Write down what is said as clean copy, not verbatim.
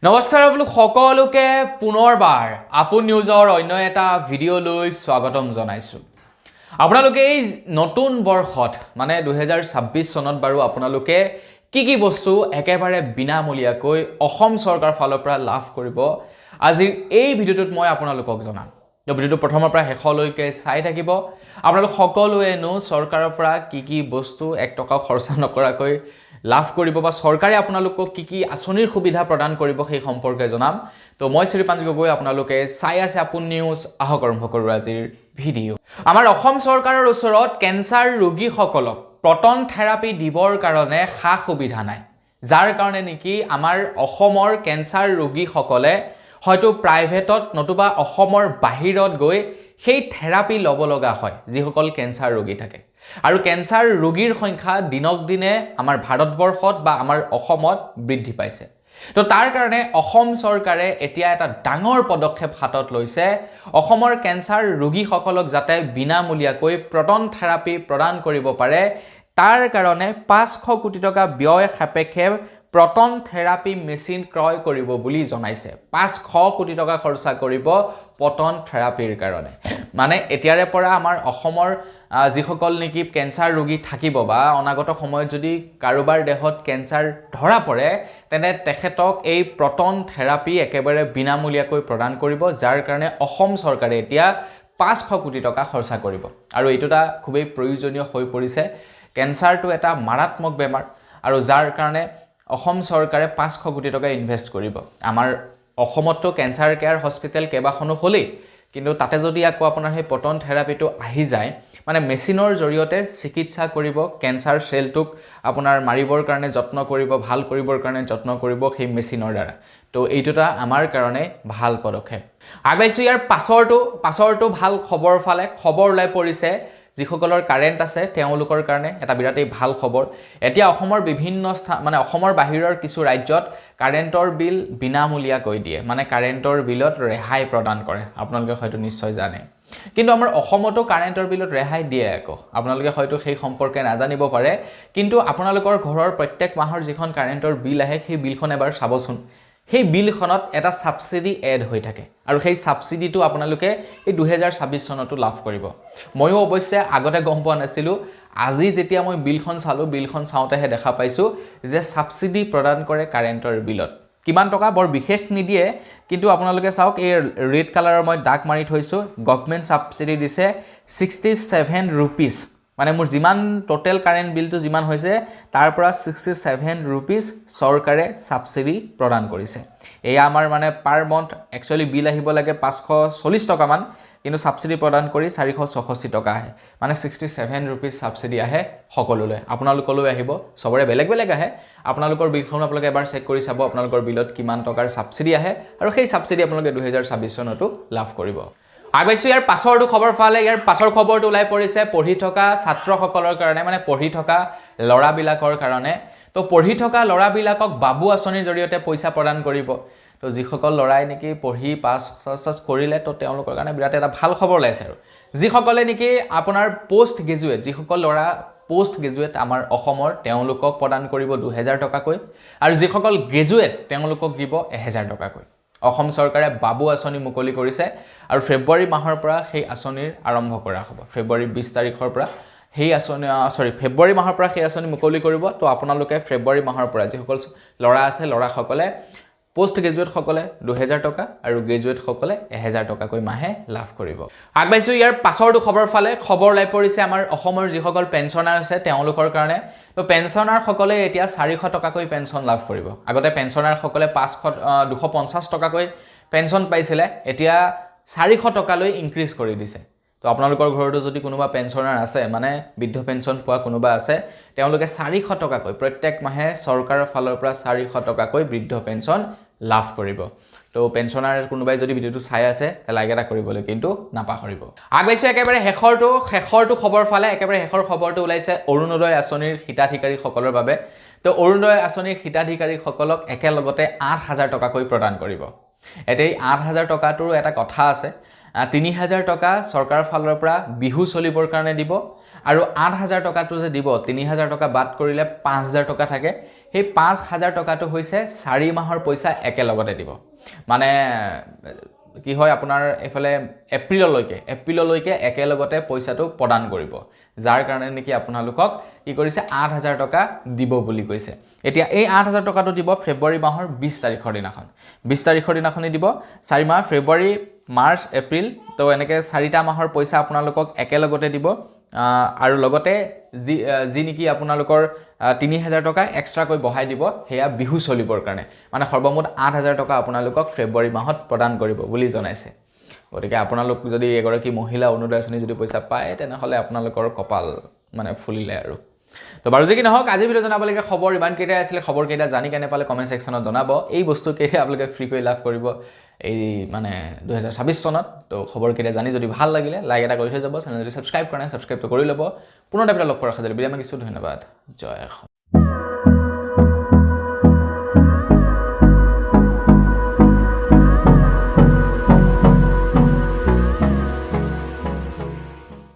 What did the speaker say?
নমস্কাৰ আপোনালোক সকলোকে পুনৰবাৰ আপোন নিউজৰ অন্য এটা ভিডিঅ'লৈ স্বাগতম জনাইছোঁ। আপোনালোকে এই নতুন বৰ্ষত মানে 2026 চনত বাৰু আপোনালোকে কি বস্তু একেবাৰে বিনামূলীয়াকৈ অসম চৰকাৰৰ ফালৰ পৰা লাভ কৰিব আজিৰ এই ভিডিঅ'টোত মই আপোনালোকক জনাম। তো ভিডিঅ'টো প্ৰথমৰ পৰা শেষলৈকে চাই থাকিব। আপোনালোক সকলোৱেনো চৰকাৰৰ পৰা কি বস্তু 1 টকা খৰচা নকৰাকৈ লাভ কৰিব বা চৰকাৰে আপোনালোকক কি আঁচনিৰ সুবিধা প্ৰদান কৰিব সেই সম্পৰ্কে জনাম। তো মই শ্ৰীপাঞ্জ গগৈ, আপোনালোকে চাই আছে আপোন নিউজ। আহক আৰম্ভ কৰোঁ আজিৰ ভিডিঅ'। আমাৰ অসম চৰকাৰৰ ওচৰত কেঞ্চাৰ ৰোগীসকলক প্ৰটন থেৰাপি দিবৰ কাৰণে সা সুবিধা নাই, যাৰ কাৰণে নেকি আমাৰ অসমৰ কেঞ্চাৰ ৰোগীসকলে হয়তো প্ৰাইভেটত নতুবা অসমৰ বাহিৰত গৈ সেই থেৰাপি ল'ব লগা হয়, যিসকল কেঞ্চাৰ ৰোগী থাকে। আৰু কেঞ্চাৰ ৰোগীৰ সংখ্যা দিনক দিনে আমাৰ ভাৰতবৰ্ষত বা আমাৰ অসমত বৃদ্ধি পাইছে। তো তাৰ কাৰণে অসম চৰকাৰে এতিয়া এটা ডাঙৰ পদক্ষেপ হাতত লৈছে। অসমৰ কেঞ্চাৰ ৰোগীসকলক যাতে বিনামূলীয়াকৈ প্ৰটন থেৰাপি প্ৰদান কৰিব পাৰে, তাৰ কাৰণে 500 কোটি টকা ব্যয় সাপেক্ষে প্ৰটন থেৰাপি মেচিন ক্ৰয় কৰিব বুলি জনাইছে। 500 কোটি টকা খৰচা কৰিব প্ৰটন থেৰাপিৰ কাৰণে। মানে এতিয়াৰে পৰা আমাৰ অসমৰ যিসকল নেকি কেঞ্চাৰ ৰোগী থাকিব বা অনাগত সময়ত যদি কাৰোবাৰ দেহত কেঞ্চাৰ ধৰা পৰে, তেনে তেখেতক এই প্ৰটন থেৰাপি একেবাৰে বিনামূলীয়াকৈ প্ৰদান কৰিব, যাৰ কাৰণে অসম চৰকাৰে এতিয়া 500 কোটি টকা খৰচা কৰিব। আৰু এইটো এটা খুবেই প্ৰয়োজনীয় হৈ পৰিছে। কেঞ্চাৰটো এটা মাৰাত্মক বেমাৰ, আৰু যাৰ কাৰণে অসম চৰকাৰে 500 কোটি টকা ইনভেষ্ট কৰিব। আমাৰ অসমতো কেঞ্চাৰ কেয়াৰ হস্পিটেল কেইবাখনো হ'লেই, কিন্তু তাতে যদি আকৌ আপোনাৰ সেই প্ৰটন থেৰাপিটো আহি যায়, মানে মেচিনৰ জৰিয়তে চিকিৎসা কৰিব, কেঞ্চাৰ চেলটোক আপোনাৰ মাৰিবৰ কাৰণে যত্ন কৰিব, ভাল কৰিবৰ কাৰণে যত্ন কৰিব সেই মেচিনৰ দ্বাৰা। তো এইটো এটা আমাৰ কাৰণে ভাল পদক্ষেপ। আগবাঢ়িছোঁ ইয়াৰ পাছৰটো ভাল খবৰ ফালে। খবৰ ওলাই পৰিছে যিসকলৰ কাৰেণ্ট আছে তেওঁলোকৰ কাৰণে এটা বিৰাটেই ভাল খবৰ। এতিয়া অসমৰ বিভিন্ন মানে অসমৰ বাহিৰৰ কিছু ৰাজ্যত কাৰেণ্টৰ বিল বিনামূলীয়াকৈ দিয়ে, মানে কাৰেণ্টৰ বিলত ৰেহাই প্ৰদান কৰে। আপোনালোকে হয়তো নিশ্চয় জানে, কিন্তু আমাৰ অসমতো কাৰেণ্টৰ বিলত ৰেহাই দিয়ে আকৌ। আপোনালোকে হয়তো সেই সম্পৰ্কে নাজানিব পাৰে, কিন্তু আপোনালোকৰ ঘৰৰ প্ৰত্যেক মাহৰ যিখন কাৰেণ্টৰ বিল আহে সেই বিলখন এবাৰ চাবচোন। সেই বিলখনত এটা ছাবচিডি এড হৈ থাকে, আৰু সেই ছাবচিডিটো আপোনালোকে এই 2026 চনতো লাভ কৰিব। ময়ো অৱশ্যে আগতে গম পোৱা নাছিলোঁ। আজি যেতিয়া মই বিলখন চালোঁ, বিলখন চাওঁতেহে দেখা পাইছোঁ যে ছাবচিডি প্ৰদান কৰে কাৰেণ্টৰ বিলত। কিমান টকা বৰ বিশেষ নিদিয়ে, কিন্তু আপোনালোকে চাওক, এই ৰেড কালাৰৰ মই দাগ মাৰি থৈছোঁ। গভৰ্ণমেণ্ট ছাবচিডি দিছে 67 ৰুপিজ। মানে মোৰ যিমান টোটেল কাৰেণ্ট বিলটো যিমান হৈছে, তাৰ পৰা 67 ৰুপিজ চৰকাৰে ছাবচিডি প্ৰদান কৰিছে। এয়া আমাৰ মানে পাৰ মন্থ একচুৱেলি বিল আহিব লাগে 540 টকামান, কিন্তু ছাবচিডি প্ৰদান কৰি 466 টকা আহে। মানে 67 ৰুপিজ ছাবচিডি আহে সকলোলৈ। আপোনালোকলৈ আহিব, চবৰে বেলেগ বেলেগ আহে। আপোনালোকৰ বিলখন আপোনালোকে এবাৰ চেক কৰি চাব আপোনালোকৰ বিলত কিমান টকাৰ ছাবচিডি আহে, আৰু সেই ছাবচিডি আপোনালোকে 2026 চনতো লাভ কৰিব। আগবাঢ়িছোঁ ইয়াৰ পাছৰটো খবৰ ফালে। ইয়াৰ পাছৰ খবৰটো ওলাই পৰিছে পঢ়ি থকা ছাত্ৰসকলৰ কাৰণে, মানে পঢ়ি থকা ল'ৰাবিলাকৰ কাৰণে। তো পঢ়ি থকা ল'ৰাবিলাকক বাবু আঁচনিৰ জৰিয়তে পইচা প্ৰদান কৰিব। তো যিসকল ল'ৰাই নেকি পঢ়ি পাছ কৰিলে, তো তেওঁলোকৰ কাৰণে বিৰাট এটা ভাল খবৰ ওলাইছে। আৰু যিসকলে নেকি আপোনাৰ পষ্ট গ্ৰেজুৱেট, যিসকল ল'ৰা পষ্ট গ্ৰেজুৱেট আমাৰ অসমৰ, তেওঁলোকক প্ৰদান কৰিব 2000 টকাকৈ, আৰু যিসকল গ্ৰেজুৱেট তেওঁলোকক দিব 1000 টকাকৈ। অসম চৰকাৰে বাবু আঁচনি মুকলি কৰিছে, আৰু ফেব্ৰুৱাৰী মাহৰ পৰা সেই আঁচনিৰ আৰম্ভ কৰা হ'ব। ফেব্ৰুৱাৰী 20 তাৰিখৰ পৰা সেই আঁচনি ফেব্ৰুৱাৰী মাহৰ পৰা সেই আঁচনি মুকলি কৰিব। তো আপোনালোকে ফেব্ৰুৱাৰী মাহৰ পৰা যিসকল ল'ৰা আছে, ল'ৰাসকলে পষ্ট গ্ৰেজুৱেটসকলে 2000 টকা আৰু গ্ৰেজুৱেটসকলে 1000 টকাকৈ মাহে লাভ কৰিব। আগবাঢ়িছোঁ ইয়াৰ পাছৰটো খবৰ ফালে। খবৰ ওলাই পৰিছে আমাৰ অসমৰ যিসকল পেঞ্চনাৰ আছে তেওঁলোকৰ কাৰণে। তো পেঞ্চনাৰসকলে এতিয়া 400 টকাকৈ পেঞ্চন লাভ কৰিব। আগতে পেঞ্চনাৰসকলে 250 টকাকৈ পেঞ্চন পাইছিলে, এতিয়া 400 টকালৈ ইনক্ৰিজ কৰি দিছে। তো আপোনালোকৰ ঘৰতো যদি কোনোবা পেঞ্চনাৰ আছে, মানে বৃদ্ধ পেঞ্চন পোৱা কোনোবা আছে, তেওঁলোকে 400 টকাকৈ প্ৰত্যেক মাহে চৰকাৰৰ ফালৰ পৰা 400 টকাকৈ বৃদ্ধ পেঞ্চন লাভ কৰিব। তো পেঞ্চনাৰ কোনোবাই যদি ভিডিঅ'টো চাই আছে, লাইক এটা কৰিবলৈ কিন্তু নাপাহৰিব। আগবাঢ়িছোঁ একেবাৰে শেষৰটো খবৰ ফালে। একেবাৰে শেষৰ খবৰটো ওলাইছে অৰুণোদয় আঁচনিৰ হিতাধিকাৰীসকলৰ বাবে। তো অৰুণোদয় আঁচনিৰ হিতাধিকাৰীসকলক একেলগতে 8000 টকাকৈ প্ৰদান কৰিব। এতিয়া এই 8000 টকাটোৰ এটা কথা আছে। 3000 টকা চৰকাৰৰ ফালৰ পৰা বিহু চলিবৰ কাৰণে দিব, আৰু 8,000 টকাটো যে দিব 3,000 টকা বাদ কৰিলে 5,000 টকা থাকে সেই 5,000 টকাটো হৈছে 4 মাহৰ পইচা একেলগতে দিব মানে কি হয় আপোনাৰ এফালে এপ্ৰিললৈকে একেলগতে পইচাটো প্ৰদান কৰিব যাৰ কাৰণে নেকি আপোনালোকক কি কৰিছে 8,000 টকা দিব বুলি কৈছে এতিয়া এই 8,000 টকাটো দিব ফেব্ৰুৱাৰী মাহৰ 20 তাৰিখৰ দিনাখন 20 তাৰিখৰ দিনাখনি দিব 4 মাহ ফেব্ৰুৱাৰী মাৰ্চ এপ্ৰিল তো এনেকৈ 4টা মাহৰ পইচা আপোনালোকক একেলগতে দিব আৰু লগতে যি নেকি আপোনালোকৰ 3,000 টকা এক্সট্ৰাকৈ বঢ়াই দিব হেয়া বিহু চলিবৰ কাৰণে মানে সৰ্বমুঠ 8,000 টকা আপোনালোকক ফেব্ৰুৱাৰী মাহত প্ৰদান কৰিব বুলি জনাইছে গতিকে আপোনালোক যদি এগৰাকী মহিলা অৰুণোদয় আঁচনি যদি পইচা পায় তেনেহ'লে আপোনালোকৰ কপাল মানে ফুলিলে আৰু তো বাৰু যি কি নহওক আজি ভিডিঅ' জনাবলগীয়া খবৰ ইমান কেইটাই আছিলে খবৰ কেইটা জানি কেনে পালে কমেণ্ট ছেকশ্যনত জনাব এই বস্তুকেইটা আপোনালোকে ফ্ৰী কৰি লাভ কৰিব এই মানে 2026 চনত তো খবৰ কেইটা জানি যদি ভাল লাগিলে লাইক এটা কৰি থৈ যাব চেনেল যদি ছাবস্ক্ৰাইব কৰা নাই ছাবস্ক্ৰাইবটো কৰি ল'ব পুনৰ এটা লগ পোৱাৰ আশা জনাই বিদায় মাগিছোঁ ধন্যবাদ জয় অসম